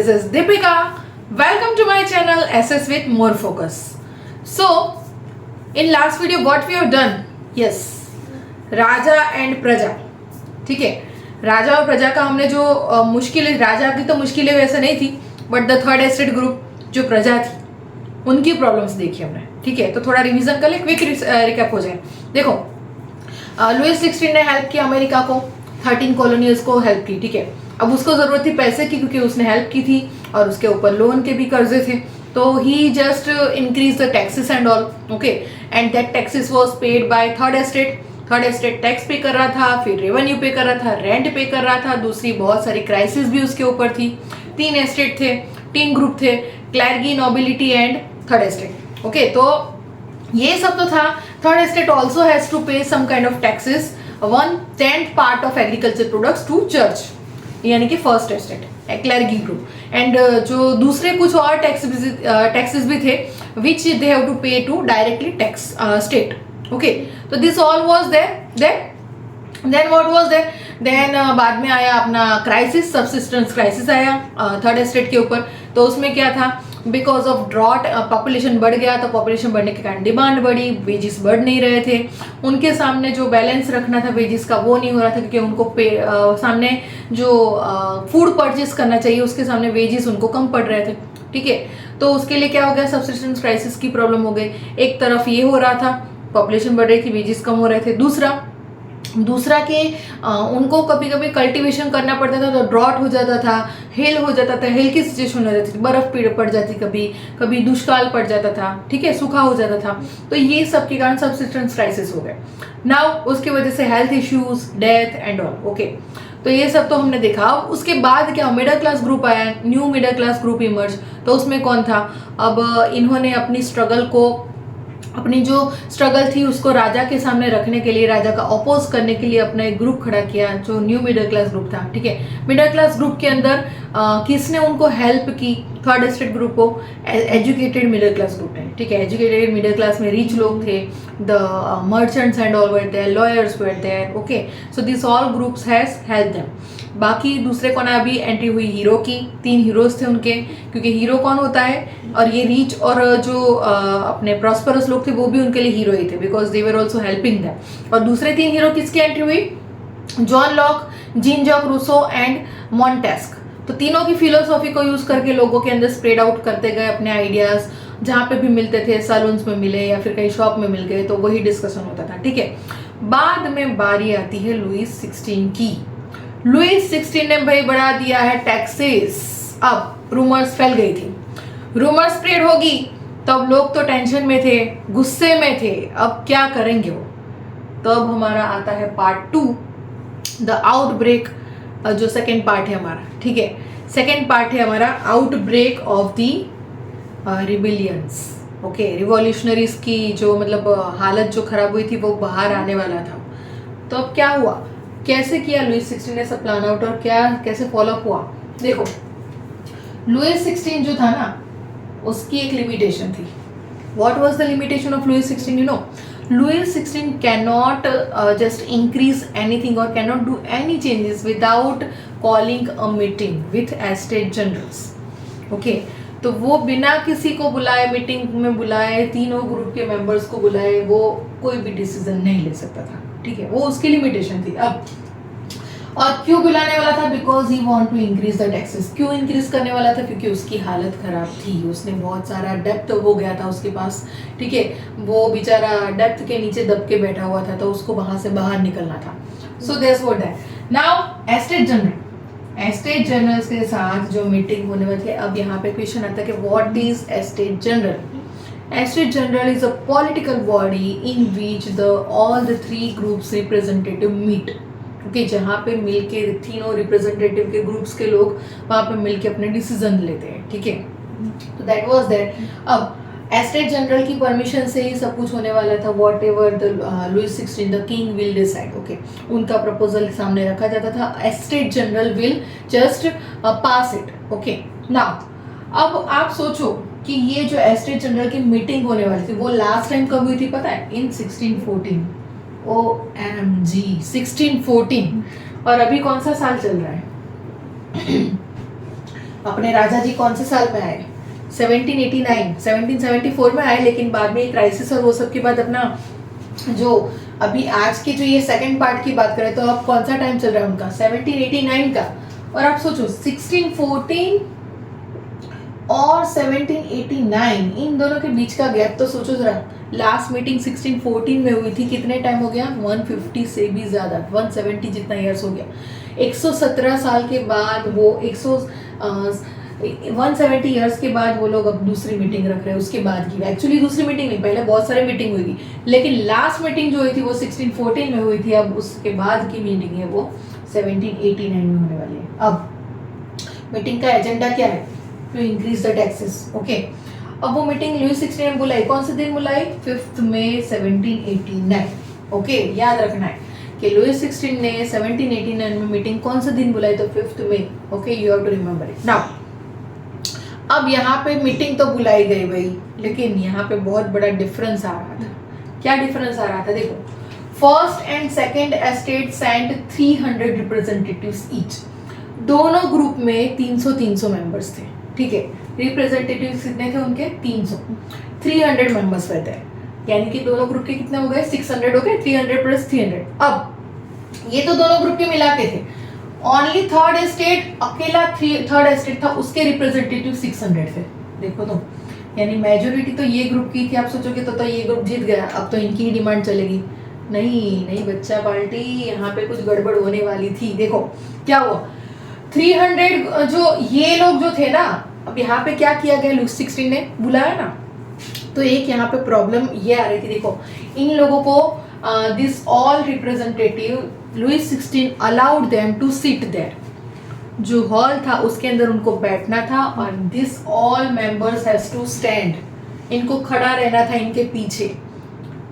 this is Deepika. Welcome to my channel SS with More Focus. So, in last video what we have done? Yes, Raja and प्रजा. ठीक है, राजा और प्रजा का हमने जो मुश्किलें, राजा की तो मुश्किलें वैसे नहीं थी, but the third estate group जो प्रजा थी उनकी प्रॉब्लम्स देखी हमने. ठीक है, तो थोड़ा रिवीजन कर ले, क्विक रिकैप हो जाए. देखो, लुइस 16 ने हेल्प किया अमेरिका को, 13 कॉलोनियल्स को हेल्प की. ठीक है, अब उसको जरूरत थी पैसे की क्योंकि उसने हेल्प की थी और उसके ऊपर लोन के भी कर्जे थे. तो ही just increase the taxes and all. Okay, and that taxes was paid by third estate. Third estate tax pay कर रहा था, फिर रेवेन्यू पे कर रहा था, रेंट पे कर रहा था, दूसरी बहुत सारी क्राइसिस भी उसके ऊपर थी. 3 एस्टेट थे, 3 ग्रुप थे, clergy, nobility and third estate. Okay, तो ये सब तो था. Third estate also has to pay some kind of taxes, 1/10 part of agriculture products to church, यानी कि first estate clergy group. And जो दूसरे कुछ और टैक्सेस भी थे which they have to pay to directly tax state. Okay, तो this all was there. Then what was there? Then बाद में आया अपना क्राइसिस, सब्सिस्टेंस क्राइसिस आया थर्ड एस्टेट के ऊपर. तो उसमें क्या था, बिकॉज ऑफ ड्रॉट पॉपुलेशन बढ़ गया, तो पॉपुलेशन बढ़ने के कारण डिमांड बढ़ी, वेजेस बढ़ नहीं रहे थे. उनके सामने जो बैलेंस रखना था वेजेस का वो नहीं हो रहा था क्योंकि उनको सामने जो फूड परचेस करना चाहिए उसके सामने वेजेस उनको कम पड़ रहे थे. ठीक है, तो उसके लिए क्या हो गया, सब्सिस्टेंस क्राइसिस की प्रॉब्लम हो गई. एक तरफ ये हो रहा था, पॉपुलेशन बढ़ रही थी, वेजेस कम हो रहे थे. दूसरा के उनको कभी कभी कल्टीवेशन करना पड़ता था तो ड्रॉट हो जाता था, हेल हो जाता था, हेल की सिचुएशन हो जाती थी, बर्फ पड़ जाती, कभी दुष्काल पड़ जाता था. ठीक है, सूखा हो जाता था. तो ये सब के कारण सब्सिस्टेंस क्राइसिस हो गए. नाउ उसकी वजह से health issues, death and all. Okay, तो ये सब तो हमने देखा. उसके बाद क्या, मिडिल क्लास ग्रुप आया, new middle class group emerge. तो उसमें कौन था, अब इन्होंने अपनी स्ट्रगल को, अपनी जो स्ट्रगल थी उसको राजा के सामने रखने के लिए, राजा का अपोज करने के लिए अपना एक ग्रुप खड़ा किया जो न्यू मिडिल क्लास ग्रुप था. ठीक है, मिडिल क्लास ग्रुप के अंदर किसने उनको हेल्प की, थर्ड एस्टेट ग्रुप को, एजुकेटेड मिडिल क्लास ग्रुप है. ठीक है, एजुकेटेड मिडिल क्लास में रिच लोग थे, the merchants and all were there, lawyers were there. Okay, so this all groups has help them. बाकी दूसरे कौन है, अभी एंट्री हुई हीरो की. 3 हीरोज थे उनके, क्योंकि हीरो कौन होता है, और ये रीच और जो अपने प्रॉस्परस लोग थे वो भी उनके लिए हीरो ही थे because they were also helping them. और दूसरे 3 हीरो किसकी एंट्री हुई, John Locke, Jean Jacques Rousseau and Montesquieu. तो तीनों की फिलोसॉफी को यूज करके लोगों के अंदर स्प्रेड आउट करते गए अपने आइडियाज, जहाँ पे भी मिलते थे, सैलून्स में मिले या फिर कहीं शॉप में मिल गए तो वही डिस्कशन होता था. ठीक है, बाद में बारी आती है लुइस 16 की. लुइस 16 ने भाई बढ़ा दिया है टैक्सेस. अब रूमर्स फैल गई थी, रूमर्स स्प्रेड होगी, तब लोग तो टेंशन में थे, गुस्से में थे, अब क्या करेंगे वो. तब हमारा आता है पार्ट 2, द आउटब्रेक, जो सेकेंड पार्ट है हमारा. ठीक है, सेकेंड पार्ट है हमारा outbreak of the rebellions. Okay, revolutionaries की जो मतलब हालत जो खराब हुई थी वो बाहर आने वाला था. तो अब क्या हुआ, कैसे किया लुइस 16 ने सब प्लान आउट, और क्या कैसे फॉलो अप हुआ. देखो, लुइस 16 जो था ना उसकी एक लिमिटेशन थी. What was the limitation of Louis 16? You know, Louis 16 cannot just increase anything और cannot do any changes without calling a meeting with estate generals. Okay, तो वो बिना किसी को बुलाए, मीटिंग में बुलाए, तीनों ग्रुप के मेंबर्स को बुलाए, वो कोई भी डिसीजन नहीं ले सकता था. ठीक है, वो उसकी लिमिटेशन थी. अब और क्यों बुलाने वाला था, because he want to increase the taxes. क्यों इंक्रीज करने वाला था, क्योंकि उसकी हालत खराब थी, उसने बहुत सारा डेप्थ हो गया था उसके पास. ठीक है, वो बेचारा डेप्थ के नीचे दब के बैठा हुआ था, तो उसको वहां से बाहर निकलना था. So that's what that. Now estate generals के साथ जो मीटिंग होने वाली है, अब यहाँ पे क्वेश्चन आता है कि what is estate general. Estate General is a political body in which all the 3 groups representative meet. Okay, जहाँ पे मिलके तीनों रिप्रेजेंटेटिव के ग्रुप्स के लोग वहाँ पे मिलके अपने डिसीजन लेते हैं. ठीक है, तो दैट वाज दैट. अब एस्टेट जनरल की परमिशन से ही सब कुछ होने वाला था. Whatever the Louis 16 the king will decide. Okay, उनका प्रपोजल सामने रखा जाता था, estate general will just pass it. Okay, now अब आप सोचो कि ये जो एस्टेट जनरल की मीटिंग होने वाली थी वो लास्ट टाइम कब हुई थी पता है, इन 1614. OMG 1614. और अभी कौन सा साल चल रहा है अपने राजा जी कौन से साल में आए? 1789, 1774 में आए, लेकिन बाद में क्राइसिस और वो सब के बाद अपना जो अभी आज के जो ये सेकंड पार्ट की बात करें तो अब कौन सा टाइम चल रहा है उनका? 1789 का। और आप सोचो 1614 और 1789 इन दोनों के बीच का गैप तो सोचो जरा। लास्ट मीटिंग 1614 में हुई थी, कितने टाइम हो गया? 150 से भी ज्यादा, 170 जितना ईयर्स हो गया। 117 साल के बाद वो 170 ईयर्स के बाद वो लोग अब दूसरी मीटिंग रख रहे हैं। उसके बाद की एक्चुअली दूसरी मीटिंग नहीं, पहले बहुत सारे मीटिंग हुई थी, लेकिन लास्ट मीटिंग जो हुई थी वो 1614 में हुई थी। अब उसके बाद की मीटिंग है वो 1789 में होने वाली है। अब मीटिंग का एजेंडा क्या है? To increase the taxes. Okay, अब वो मीटिंग लुई 16 ने बुलाई, कौन से दिन बुलाई? 5 मई 1789। ओके, याद रखना है कि लुई 16 ने 1789 में मीटिंग कौन से दिन बुलाई? तो 5 मई। Okay, you have to remember it. Now अब यहाँ पे मीटिंग तो बुलाई गई भाई, लेकिन यहाँ पे बहुत बड़ा डिफरेंस आ रहा था। क्या डिफरेंस आ रहा था? देखो, first and second estate sent 300 representatives each. दोनों ग्रुप में 300 मेंबर्स थे, ठीक है। रिप्रेजेंटेटिव्स कितने थे उनके? 300। 300 मेंबर्स रहते हैं, यानी कि दोनों ग्रुप के कितने हो गए? 600 हो गए। 300 प्लस 300। अब ये तो दोनों ग्रुप के मिला के थे। ओनली थर्ड एस्टेट, अकेला थर्ड एस्टेट था, उसके रिप्रेजेंटेटिव 600 थे। देखो तो, यानी मेजोरिटी तो ये ग्रुप की थी। आप सोचोगे तो ये ग्रुप जीत गया, अब तो इनकी ही डिमांड चलेगी। नहीं नहीं बच्चा पार्टी, यहाँ पे कुछ गड़बड़ होने वाली थी। देखो क्या हुआ, 300 जो ये लोग जो थे ना, अब यहाँ पे क्या किया गया? लुई 16 ने बुलाया ना, तो एक यहाँ पे प्रॉब्लम ये आ रही थी। देखो, इन लोगों को this all representative Louis 16 allowed them to sit there. जो हॉल था उसके अंदर उनको बैठना था, और this all members has to stand. इनको खड़ा रहना था इनके पीछे।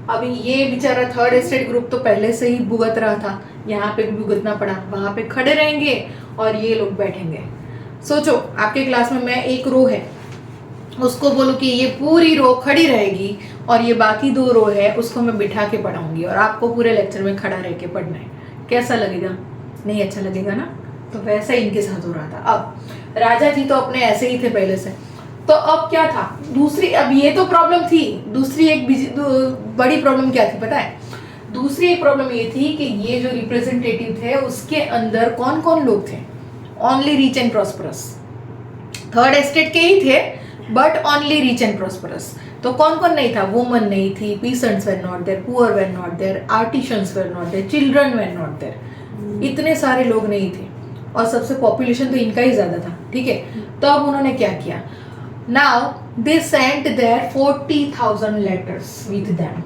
अभी ये बेचारा थर्ड एस्टेट ग्रुप तो पहले से ही भुगत रहा था, यहाँ पे भी भुगतना पड़ा। वहां पे खड़े रहेंगे और ये लोग बैठेंगे। सोचो, आपके क्लास में मैं एक रो है, उसको बोलूँ कि ये पूरी रो खड़ी रहेगी और ये बाकी 2 रो है उसको मैं बिठा के पढ़ाऊंगी, और आपको पूरे लेक्चर में खड़ा रह के पढ़ना है। कैसा लगेगा? नहीं अच्छा लगेगा ना। तो वैसा ही इनके साथ हो रहा था। अब राजा जी तो अपने ऐसे ही थे पहले से। तो अब क्या था दूसरी? अब ये तो प्रॉब्लम थी। दूसरी एक बड़ी प्रॉब्लम क्या थी पता है? दूसरी एक प्रॉब्लम ये थी कि ये जो रिप्रेजेंटेटिव थे उसके अंदर कौन कौन लोग थे? Only rich and prosperous. Third estate के ही थे, but only rich and prosperous. तो कौन कौन नहीं था? वुमन नहीं थी, peasants were not there, poor were not there, artisans were not there, children were not there. इतने सारे लोग नहीं थे, और सबसे पॉपुलेशन तो इनका ही ज्यादा था, ठीक है। तो अब उन्होंने क्या किया? Now they sent their 40,000 letters with them.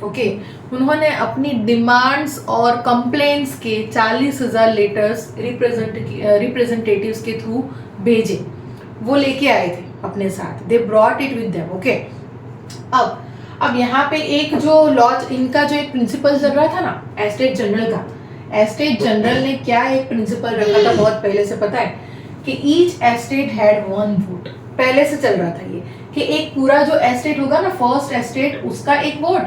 Okay, उन्होंने अपनी डिमांड्स और कंप्लेंट्स के 40,000 लेटर्स रिप्रेजेंटेटिव्स के थ्रू भेजे। वो लेके आए थे अपने साथ, they brought it with them. Okay, अब यहाँ पे एक जो लॉज, इनका जो एक प्रिंसिपल चल रहा था ना एस्टेट जनरल का, एस्टेट जनरल ने क्या एक प्रिंसिपल रखा था बहुत पहले से पता है? कि ईच एस्टेट हैड 1 वोट। पहले से चल रहा था ये कि एक पूरा जो एस्टेट होगा ना, फर्स्ट एस्टेट उसका एक वोट,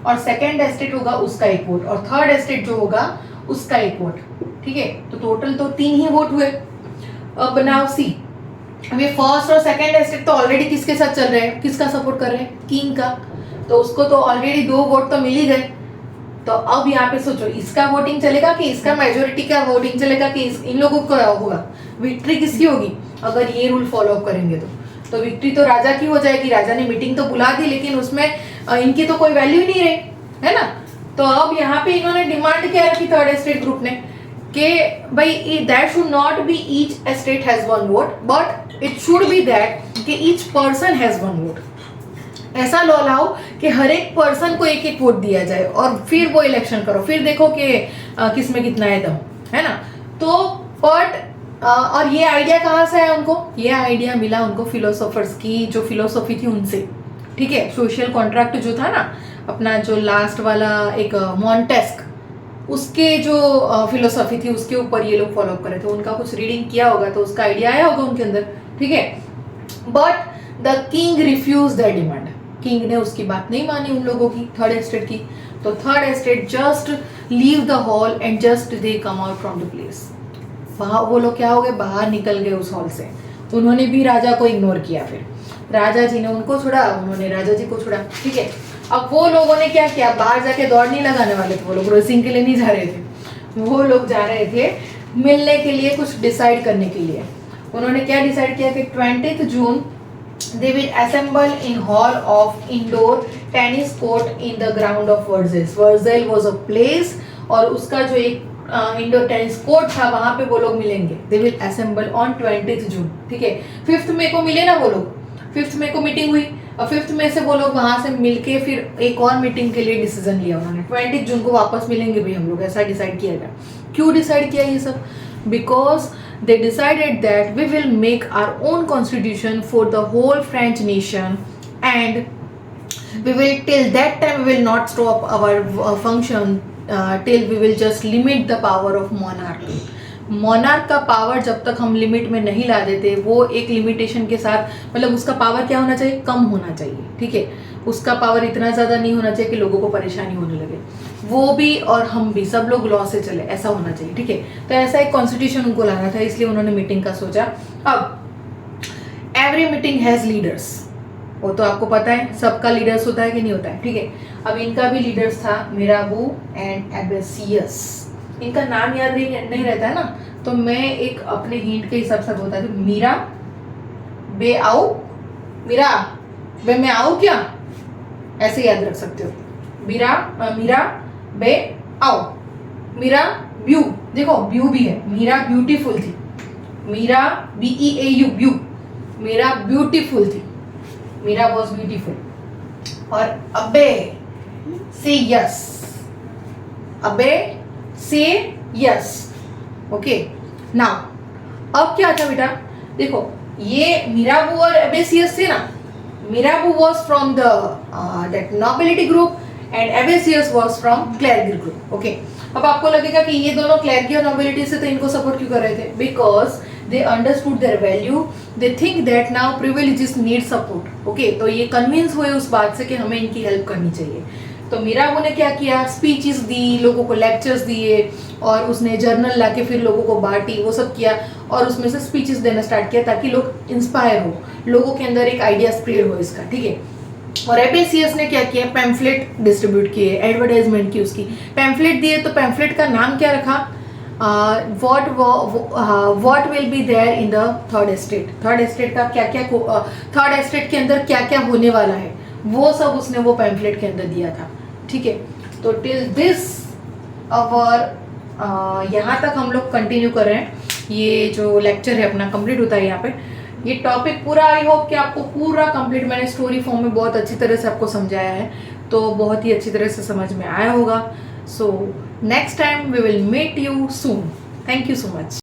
और सेकेंड एस्टेट होगा उसका एक वोट, और थर्ड एस्टेट जो होगा उसका एक वोट, ठीक है। तो टोटल तो 3 ही वोट हुए। अब नाउ सी, अभी फर्स्ट और सेकेंड एस्टेट तो ऑलरेडी किसके साथ चल रहे हैं? किसका सपोर्ट कर रहे हैं? किंग का। तो उसको तो ऑलरेडी 2 वोट तो मिल ही गए। तो अब यहाँ पे सोचो, इसका वोटिंग चलेगा कि इसका मेजोरिटी का वोटिंग चलेगा कि इन लोगों को होगा? विक्ट्री किसकी होगी अगर ये रूल फॉलो अप करेंगे? तो विक्ट्री तो राजा की हो जाएगी। राजा ने मीटिंग तो बुला दी, लेकिन उसमें इनकी तो कोई वैल्यू ही नहीं रही, है ना। तो अब यहाँ पे इन्होंने डिमांड क्या रखी थर्ड एस्टेट ग्रुप ने कि भाई that should not be each estate has 1 vote, but it should be that कि ईच पर्सन हैज 1 वोट। ऐसा लॉ लाओ कि हर एक पर्सन को एक एक वोट दिया जाए, और फिर वो इलेक्शन करो, फिर देखो कि किसमें कितना है दम, है ना। तो बट और ये आइडिया कहाँ से आया उनको? ये आइडिया मिला उनको फिलोसोफर्स की जो फिलोसॉफी थी उनसे, ठीक है। सोशल कॉन्ट्रैक्ट जो था ना अपना, जो लास्ट वाला एक मॉन्टेस्क, उसके जो फिलोसॉफी थी उसके ऊपर ये लोग फॉलो कर रहे थे। उनका कुछ रीडिंग किया होगा तो उसका आइडिया आया होगा उनके अंदर, ठीक है। But the king refuse the demand. King ने उसकी बात नहीं मानी उन लोगों की, थर्ड एस्टेट की। तो third estate just leave the hall and just they come out from the place. वहां वो लोग क्या हो गए? बाहर निकल गए उस हॉल से, उन्होंने भी राजा को इग्नोर किया। फिर राजा जी ने उनको छोड़ा, उन्होंने राजा जी को छोड़ा, ठीक है। अब वो लोगों ने क्या किया, बाहर जाके दौड़ नहीं लगाने वाले थे, वो लोग रेसिंग के लिए नहीं जा रहे थे, वो लोग जा रहे थे मिलने के लिए, कुछ डिसाइड करने के लिए। उन्होंने क्या डिसाइड किया कि 20 जून they will assemble in hall of indoor tennis court in the ground of Versailles. Versailles was a place, और उसका जो एक इंडोर टेनिस कोर्ट था वहां पे वो लोग मिलेंगे। दे विल असेंबल ऑन 20 जून, ठीक है। 5 मई को मिले ना वो लोग, 5 मई को मीटिंग हुई, और 5 मई से वो लोग वहां से मिलके फिर एक और मीटिंग के लिए डिसीजन लिया उन्होंने, 20 जून को वापस मिलेंगे भाई हम लोग, ऐसा डिसाइड किया गया। क्यों डिसाइड किया ये सब? Because they decided that we will make our own constitution for the whole French nation, and we will, till that time we will not stop our function till we will just limit the power of monarchy. Monarch का power जब तक हम limit में नहीं ला देते, वो एक limitation के साथ, मतलब उसका पावर क्या होना चाहिए, कम होना चाहिए, ठीक है। उसका पावर इतना ज़्यादा नहीं होना चाहिए कि लोगों को परेशानी होने लगे, वो भी और हम भी, सब लोग लॉ से चले, ऐसा होना चाहिए, ठीक है। तो ऐसा एक कॉन्स्टिट्यूशन उनको लाना था, इसलिए उन्होंने मीटिंग का सोचा। अब एवरी मीटिंग हैज़ लीडर्स, वो तो आपको पता है सबका लीडर्स होता है कि नहीं होता है, ठीक है। अब इनका भी लीडर्स था, मिराबू एंड एबेसियस। इनका नाम याद नहीं रहता है ना, तो मैं एक अपने हिंट के हिसाब से बता दूं, मीरा बे आओ, मीरा बे मैं आऊँ क्या, ऐसे याद रख सकते हो। मीरा बे आओ, मीरा ब्यू, देखो ब्यू भी है, मीरा ब्यूटीफुल थी, मीरा BEAU ब्यू, मीरा ब्यूटीफुल थी, मीरा वॉज ब्यूटीफुल। और अबे से यस, अबे से यस, ओके। नाउ अब क्या था बेटा, देखो ये मिराबू और एबेसियस थे ना, Mirabeau was from the that nobility group and Sieyes was from clerical group, okay. अब आपको लगेगा कि ये दोनों क्लेरिकी और नोबिलिटी से, तो इनको सपोर्ट क्यों कर रहे थे? Because they understood their value, they think that now privileges need support, okay. तो ये कन्विंस हुए उस बात से कि हमें इनकी हेल्प करनी चाहिए। तो मिराबू ने क्या किया, स्पीचेस दी, लोगों को लेक्चर्स दिए, और उसने जर्नल लाके फिर लोगों को बांटी, वो सब किया, और उसमें से स्पीचेस देना स्टार्ट किया ताकि लोग इंस्पायर हो, लोगों के अंदर एक आइडिया स्प्रेड हो इसका, ठीक है। और एबेसियस ने क्या किया, पैम्फलेट डिस्ट्रीब्यूट किए, एडवर्टाइजमेंट की उसकी, पैम्फलेट दिए। तो पैम्फलेट का नाम क्या रखा, what will be there in the third estate, third estate का क्या क्या, थर्ड एस्टेट के अंदर क्या क्या होने वाला है, वो सब उसने वो पैम्फलेट के अंदर दिया था, ठीक है। तो टिल दिस अवर यहाँ तक हम लोग कंटिन्यू कर रहे हैं, ये जो लेक्चर है अपना कंप्लीट होता है यहाँ पे। ये टॉपिक पूरा, आई होप कि आपको पूरा कंप्लीट, मैंने स्टोरी फॉर्म में बहुत अच्छी तरह से आपको समझाया है, तो बहुत ही अच्छी तरह से समझ में आया होगा। So next time we will meet you soon. Thank you so much.